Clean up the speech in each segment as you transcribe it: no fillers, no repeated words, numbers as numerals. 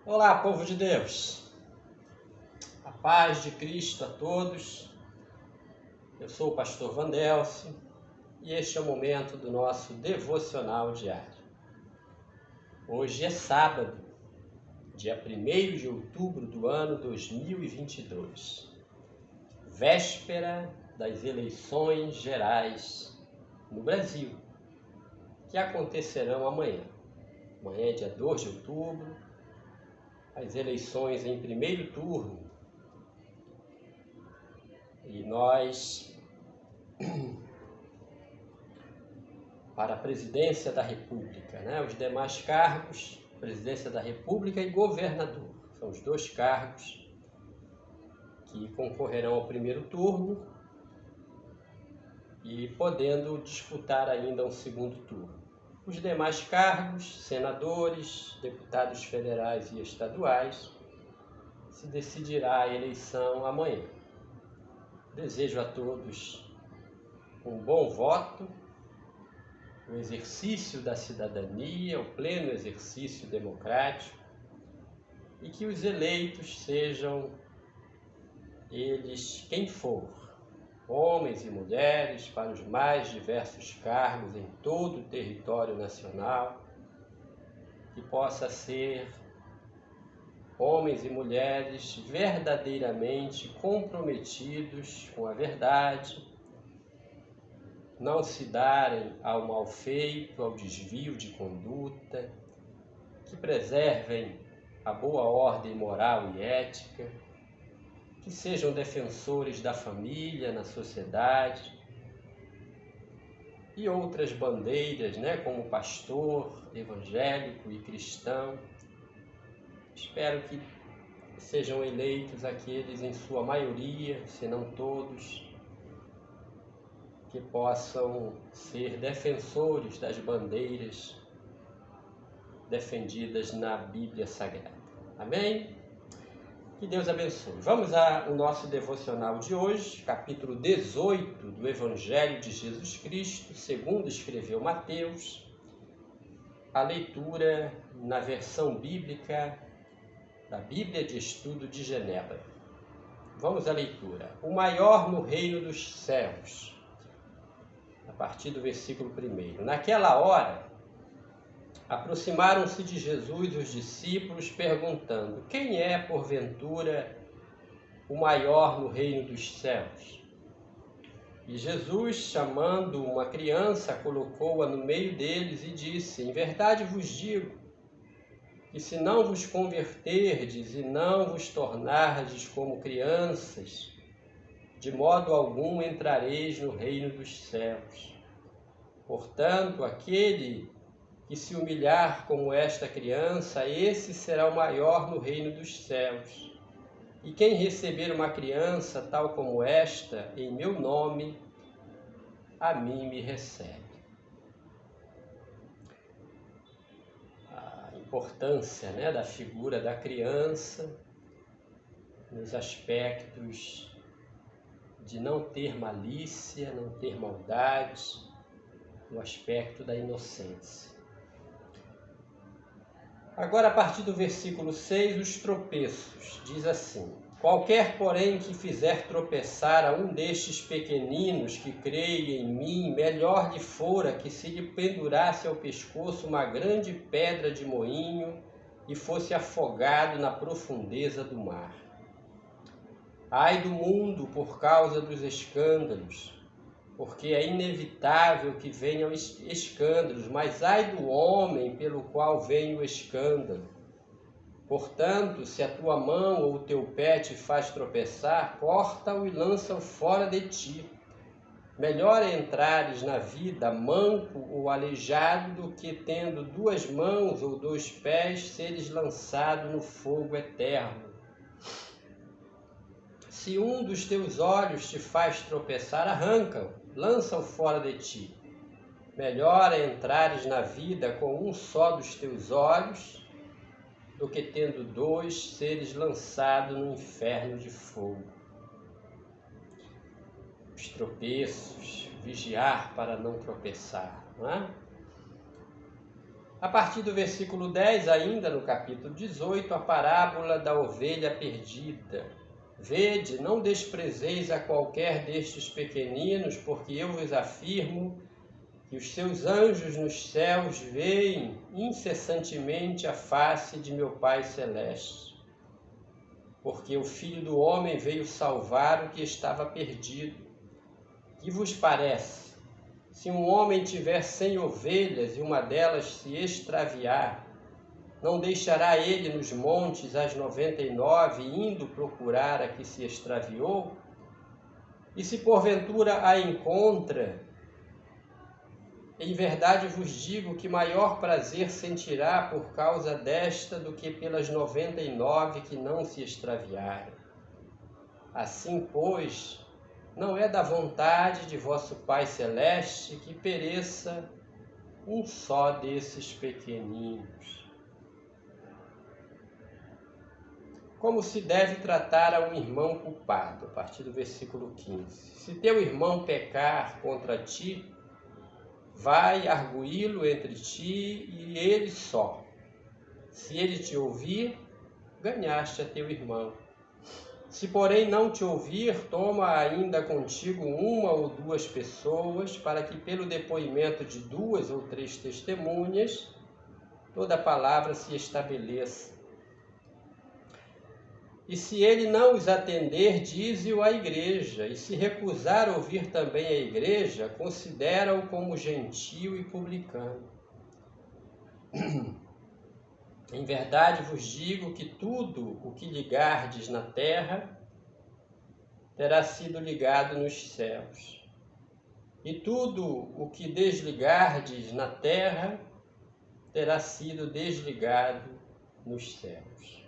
Olá, povo de Deus, a paz de Cristo a todos. Eu sou o pastor Vandelcio e este é o momento do nosso devocional diário. Hoje é sábado, dia 1º de outubro do ano 2022, véspera das eleições gerais no Brasil, que acontecerão amanhã. Amanhã é dia 2 de outubro, as eleições em primeiro turno. E nós, para a presidência da República, os demais cargos, presidência da República e governador, são os dois cargos que concorrerão ao primeiro turno e podendo disputar ainda um segundo turno. Os demais cargos, senadores, deputados federais e estaduais, se decidirá a eleição amanhã. Desejo a todos um bom voto, o exercício da cidadania, o pleno exercício democrático, e que os eleitos sejam eles quem for, homens e mulheres, para os mais diversos cargos em todo o território nacional, que possa ser homens e mulheres verdadeiramente comprometidos com a verdade, não se darem ao mal feito, ao desvio de conduta, que preservem a boa ordem moral e ética, que sejam defensores da família na sociedade e outras bandeiras, como pastor, evangélico e cristão. Espero que sejam eleitos aqueles em sua maioria, se não todos, que possam ser defensores das bandeiras defendidas na Bíblia Sagrada. Amém? Que Deus abençoe. Vamos ao nosso devocional de hoje, capítulo 18 do Evangelho de Jesus Cristo, segundo escreveu Mateus. A leitura na versão bíblica da Bíblia de Estudo de Genebra. Vamos à leitura. O maior no reino dos céus. A partir do versículo 1. Naquela hora, aproximaram-se de Jesus os discípulos, perguntando: quem é, porventura, o maior no reino dos céus? E Jesus, chamando uma criança, colocou-a no meio deles e disse: em verdade vos digo, que se não vos converterdes e não vos tornardes como crianças, de modo algum entrareis no reino dos céus. Portanto, aquele que se humilhar como esta criança, esse será o maior no reino dos céus. E quem receber uma criança tal como esta, em meu nome, a mim me recebe. A importância da figura da criança nos aspectos de não ter malícia, não ter maldade, no aspecto da inocência. Agora, a partir do versículo 6, os tropeços. Diz assim: qualquer, porém, que fizer tropeçar a um destes pequeninos que creia em mim, melhor lhe fora que se lhe pendurasse ao pescoço uma grande pedra de moinho e fosse afogado na profundeza do mar. Ai do mundo por causa dos escândalos, porque é inevitável que venham escândalos, mas ai do homem pelo qual vem o escândalo. Portanto, se a tua mão ou o teu pé te faz tropeçar, corta-o e lança-o fora de ti. Melhor é entrares na vida manco ou aleijado do que, tendo 2 mãos ou 2 pés, seres lançado no fogo eterno. Se um dos teus olhos te faz tropeçar, arranca-o, lança-o fora de ti. Melhor é entrares na vida com um só dos teus olhos, do que tendo 2, seres lançado no inferno de fogo. Os tropeços, vigiar para não tropeçar, não é? A partir do versículo 10, ainda no capítulo 18, a parábola da ovelha perdida. Vede, não desprezeis a qualquer destes pequeninos, porque eu vos afirmo que os seus anjos nos céus veem incessantemente a face de meu Pai Celeste. Porque o Filho do Homem veio salvar o que estava perdido. Que vos parece? Se um homem tiver 100 ovelhas e uma delas se extraviar, não deixará ele nos montes as 99, indo procurar a que se extraviou? E se porventura a encontra, em verdade vos digo que maior prazer sentirá por causa desta do que pelas 99 que não se extraviaram. Assim, pois, não é da vontade de vosso Pai Celeste que pereça um só desses pequeninos. Como se deve tratar a um irmão culpado? A partir do versículo 15. Se teu irmão pecar contra ti, vai arguí-lo entre ti e ele só. Se ele te ouvir, ganhaste a teu irmão. Se, porém, não te ouvir, toma ainda contigo uma ou duas pessoas, para que, pelo depoimento de 2 ou 3 testemunhas, toda palavra se estabeleça. E se ele não os atender, dize-o à igreja, e se recusar ouvir também a igreja, considera-o como gentio e publicano. Em verdade vos digo que tudo o que ligardes na terra terá sido ligado nos céus, e tudo o que desligardes na terra terá sido desligado nos céus.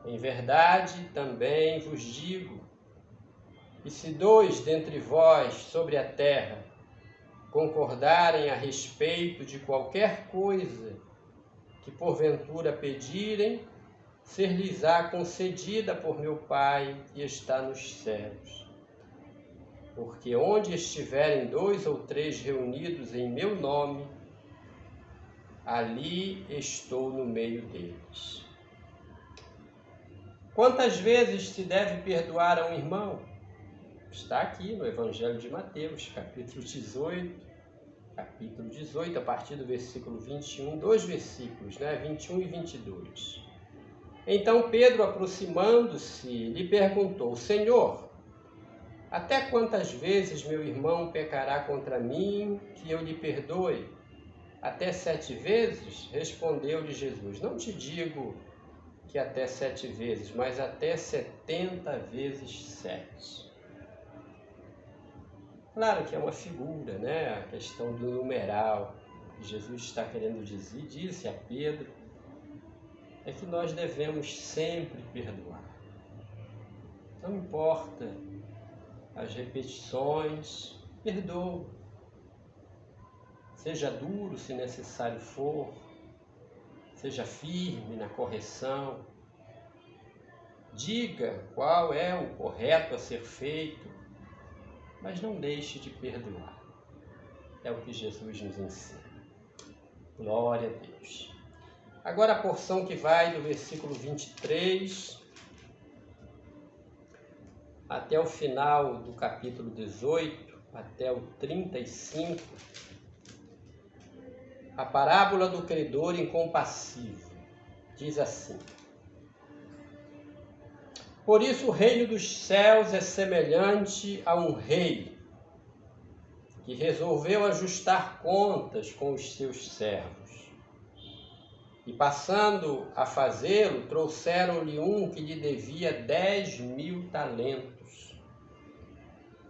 Em verdade também vos digo que se 2 dentre vós sobre a terra concordarem a respeito de qualquer coisa que porventura pedirem, ser-lhes-á concedida por meu Pai que está nos céus. Porque onde estiverem 2 ou 3 reunidos em meu nome, ali estou no meio deles. Quantas vezes se deve perdoar a um irmão? Está aqui no Evangelho de Mateus, capítulo 18, a partir do versículo 21, 2 versículos, 21 e 22. Então Pedro, aproximando-se, lhe perguntou: Senhor, até quantas vezes meu irmão pecará contra mim, que eu lhe perdoe? Até 7 vezes? Respondeu-lhe Jesus: Não te digo que até 7 vezes, mas até 70 vezes 7. Claro que é uma figura, a questão do numeral. Que Jesus está querendo dizer, disse a Pedro, é que nós devemos sempre perdoar. Não importa as repetições, perdoa. Seja duro se necessário for, seja firme na correção, diga qual é o correto a ser feito, mas não deixe de perdoar. É o que Jesus nos ensina. Glória a Deus. Agora a porção que vai do versículo 23 até o final do capítulo 18, até o 35, a parábola do credor incompassível. Diz assim: Por isso o reino dos céus é semelhante a um rei que resolveu ajustar contas com os seus servos. E passando a fazê-lo, trouxeram-lhe um que lhe devia 10.000 talentos.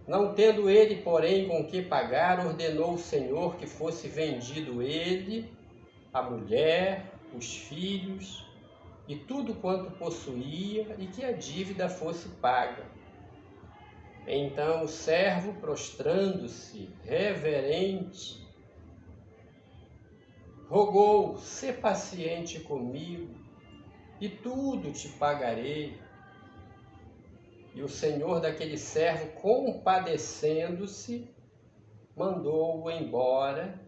Não tendo ele, porém, com que pagar, ordenou o Senhor que fosse vendido ele, a mulher, os filhos e tudo quanto possuía, e que a dívida fosse paga. Então o servo, prostrando-se, reverente, rogou: sê paciente comigo, e tudo te pagarei. E o senhor daquele servo, compadecendo-se, mandou-o embora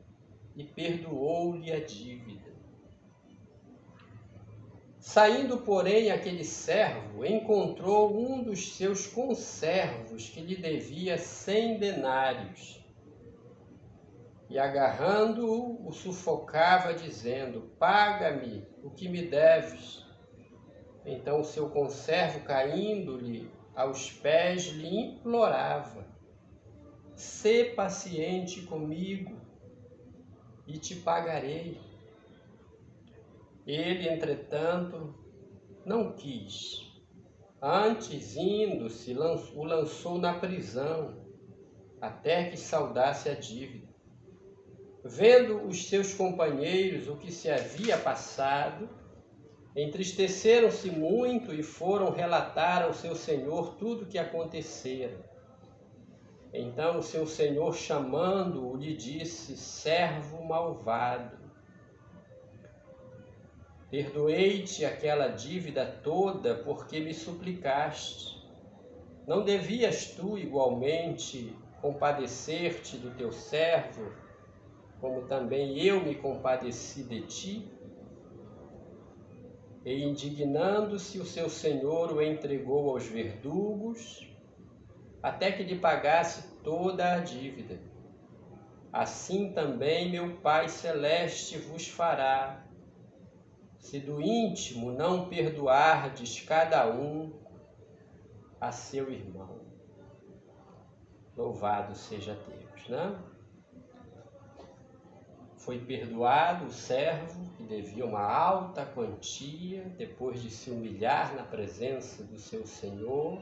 e perdoou-lhe a dívida. Saindo, porém, aquele servo encontrou um dos seus conservos que lhe devia 100 denários. E agarrando-o, o sufocava, dizendo: paga-me o que me deves. Então o seu conservo, caindo-lhe aos pés, lhe implorava: sê paciente comigo e te pagarei. Ele, entretanto, não quis. Antes, indo-se, o lançou na prisão, até que saudasse a dívida. Vendo os seus companheiros o que se havia passado, entristeceram-se muito e foram relatar ao seu senhor tudo o que acontecera. Então o seu senhor, chamando-o, lhe disse: servo malvado, perdoei-te aquela dívida toda porque me suplicaste. Não devias tu igualmente compadecer-te do teu servo, como também eu me compadeci de ti? E indignando-se, o seu senhor o entregou aos verdugos, até que lhe pagasse toda a dívida. Assim também meu Pai Celeste vos fará, se do íntimo não perdoardes cada um a seu irmão. Louvado seja Deus, né? Foi perdoado o servo, que devia uma alta quantia, depois de se humilhar na presença do seu senhor.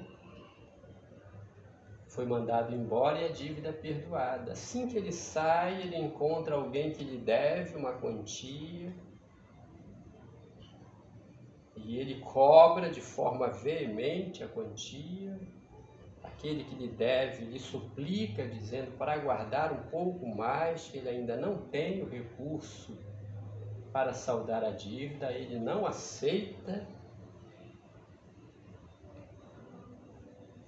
Foi mandado embora e a dívida perdoada. Assim que ele sai, ele encontra alguém que lhe deve uma quantia, e ele cobra de forma veemente a quantia. Aquele que lhe deve lhe suplica, dizendo para aguardar um pouco mais, que ele ainda não tem o recurso para saldar a dívida. Ele não aceita,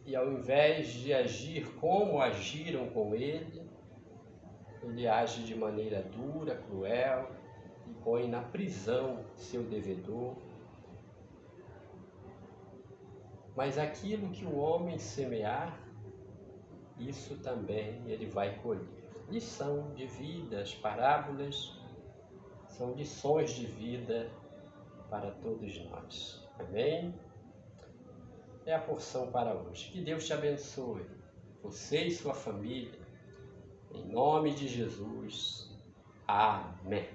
e ao invés de agir como agiram com ele age de maneira dura, cruel, e põe na prisão seu devedor. Mas aquilo que o homem semear, isso também ele vai colher. Lição de vida, as parábolas são lições de vida para todos nós. Amém? É a porção para hoje. Que Deus te abençoe, você e sua família, em nome de Jesus. Amém.